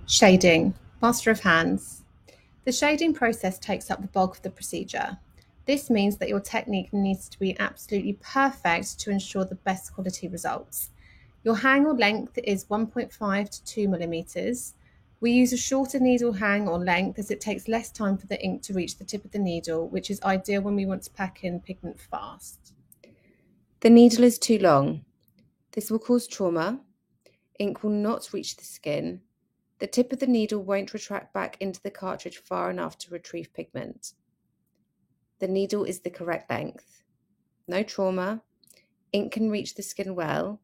Shading, master of hands. The shading process takes up the bulk of the procedure. This means that your technique needs to be absolutely perfect to ensure the best quality results. Your hang or length is 1.5 to 2 millimeters. We use a shorter needle hang or length as it takes less time for the ink to reach the tip of the needle, which is ideal when we want to pack in pigment fast. The needle is too long. This will cause trauma. Ink will not reach the skin. The tip of the needle won't retract back into the cartridge far enough to retrieve pigment. The needle is the correct length. No trauma. Ink can reach the skin well.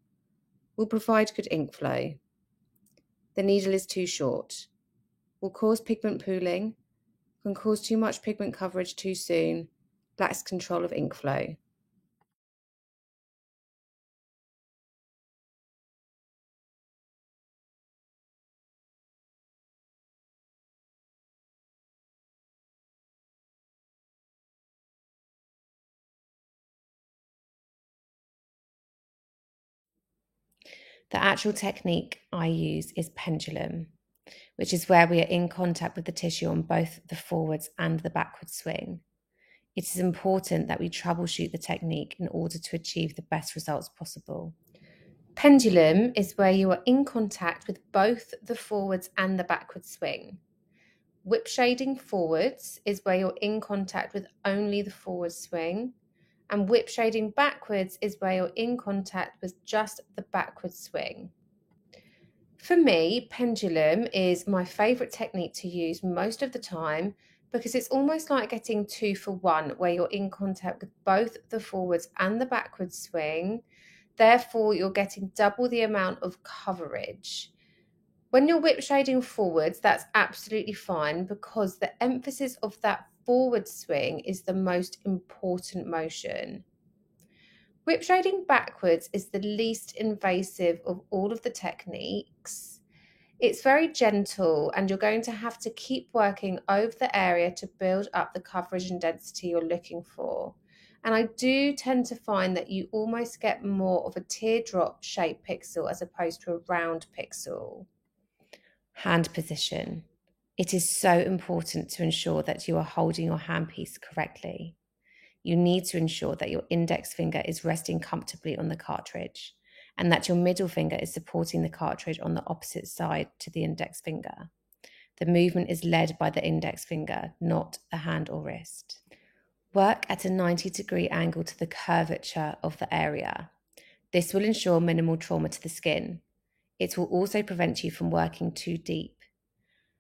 Will provide good ink flow. The needle is too short. Will cause pigment pooling. Can cause too much pigment coverage too soon. Lacks control of ink flow. The actual technique I use is pendulum, which is where we are in contact with the tissue on both the forwards and the backward swing. It is important that we troubleshoot the technique in order to achieve the best results possible. Pendulum is where you are in contact with both the forwards and the backward swing. Whip shading forwards is where you're in contact with only the forward swing, and whip shading backwards is where you're in contact with just the backward swing. For me, pendulum is my favourite technique to use most of the time because it's almost like getting 2 for 1, where you're in contact with both the forwards and the backwards swing. Therefore, you're getting double the amount of coverage. When you're whip shading forwards, that's absolutely fine because the emphasis of that forward swing is the most important motion. Whip shading backwards is the least invasive of all of the techniques. It's very gentle, and you're going to have to keep working over the area to build up the coverage and density you're looking for. And I do tend to find that you almost get more of a teardrop shaped pixel as opposed to a round pixel. Hand position. It is so important to ensure that you are holding your handpiece correctly. You need to ensure that your index finger is resting comfortably on the cartridge and that your middle finger is supporting the cartridge on the opposite side to the index finger. The movement is led by the index finger, not the hand or wrist. Work at a 90-degree angle to the curvature of the area. This will ensure minimal trauma to the skin. It will also prevent you from working too deep.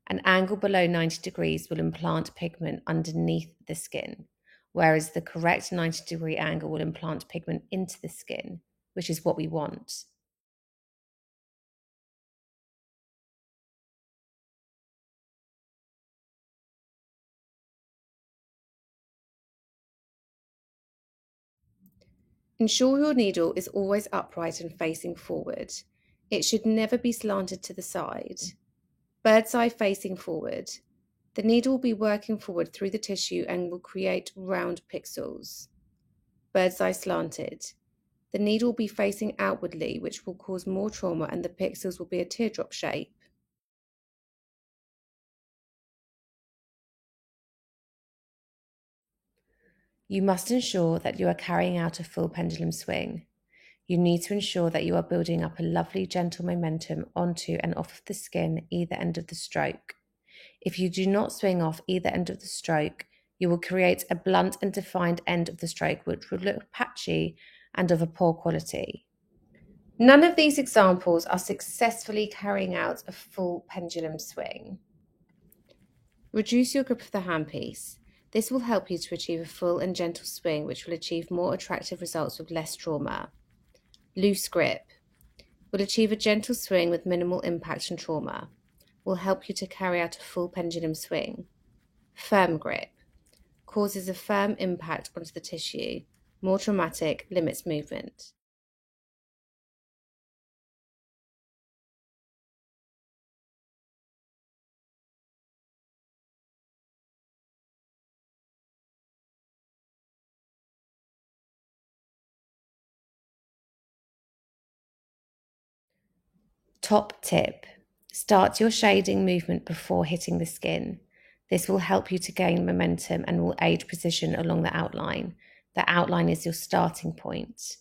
An angle below 90 degrees will implant pigment underneath the skin, whereas the correct 90-degree angle will implant pigment into the skin, which is what we want. Ensure your needle is always upright and facing forward. It should never be slanted to the side. Bird's eye facing forward. The needle will be working forward through the tissue and will create round pixels. Bird's eye slanted. The needle will be facing outwardly, which will cause more trauma, and the pixels will be a teardrop shape. You must ensure that you are carrying out a full pendulum swing. You need to ensure that you are building up a lovely gentle momentum onto and off of the skin either end of the stroke. If you do not swing off either end of the stroke, you will create a blunt and defined end of the stroke which will look patchy and of a poor quality. None of these examples are successfully carrying out a full pendulum swing. Reduce your grip of the handpiece. This will help you to achieve a full and gentle swing, which will achieve more attractive results with less trauma. Loose grip will achieve a gentle swing with minimal impact and trauma. Will help you to carry out a full pendulum swing. Firm grip causes a firm impact onto the tissue. More traumatic, limits movement. Top tip. Start your shading movement before hitting the skin. This will help you to gain momentum and will aid precision along the outline. The outline is your starting point.